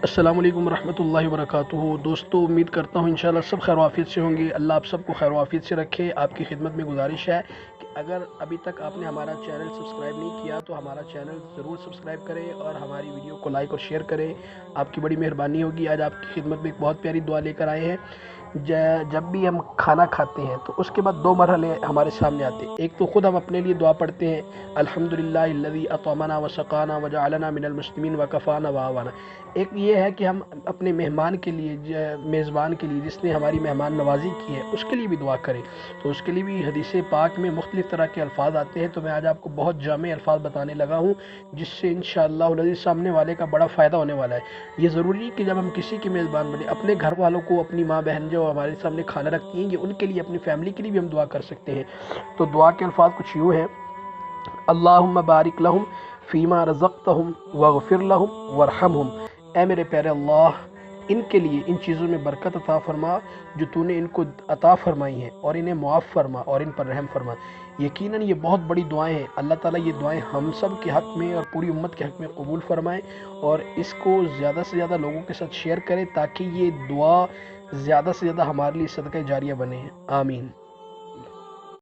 السلام علیکم ورحمۃ اللہ وبرکاتہ۔ دوستو، امید کرتا ہوں انشاءاللہ سب خیر و عافیت سے ہوں گے۔ اللہ آپ سب کو خیر و عافیت سے رکھے۔ آپ کی خدمت میں گزارش ہے کہ اگر ابھی تک آپ نے ہمارا چینل سبسکرائب نہیں کیا تو ہمارا چینل ضرور سبسکرائب کریں اور ہماری ویڈیو کو لائک اور شیئر کریں، آپ کی بڑی مہربانی ہوگی۔ آج آپ کی خدمت میں ایک بہت پیاری دعا لے کر آئے ہیں۔ جب بھی ہم کھانا کھاتے ہیں تو اس کے بعد دو مرحلے ہمارے سامنے آتے ہیں۔ ایک تو خود ہم اپنے لیے دعا پڑھتے ہیں، الحمدللہ الذی اطعمنا وسقانا وجعلنا من المسلمین وکفانا وآوانا۔ ایک یہ ہے کہ ہم اپنے مہمان کے لیے، میزبان کے لیے جس نے ہماری مہمان نوازی کی ہے، اس کے لیے بھی دعا کریں۔ تو اس کے لیے بھی حدیث پاک میں مختلف طرح کے الفاظ آتے ہیں، تو میں آج آپ کو بہت جامع الفاظ بتانے لگا ہوں جس سے انشاءاللہ العزیز سامنے والے کا بڑا فائدہ ہونے والا ہے۔ یہ ضروری ہے کہ جب ہم کسی کے میزبان بنے، اپنے گھر والوں کو، اپنی ماں بہن جو ہمارے سامنے کھانا رکھتی ہیں، یہ ان کے لیے، اپنی فیملی کے لیے بھی ہم دعا کر سکتے ہیں۔ تو دعا کے الفاظ کچھ یوں ہیں: اللہم بارک لہم فیما رزقتہم واغفر لہم وارحمہم۔ اے میرے پیارے اللہ، ان کے لیے ان چیزوں میں برکت عطا فرما جو تو نے ان کو عطا فرمائی ہیں، اور انہیں معاف فرما اور ان پر رحم فرما۔ یقیناً یہ بہت بڑی دعائیں ہیں۔ اللہ تعالیٰ یہ دعائیں ہم سب کے حق میں اور پوری امت کے حق میں قبول فرمائیں، اور اس کو زیادہ سے زیادہ لوگوں کے ساتھ شیئر کریں تاکہ یہ دعا زیادہ سے زیادہ ہمارے لیے صدقہ جاریہ بنے۔ آمین۔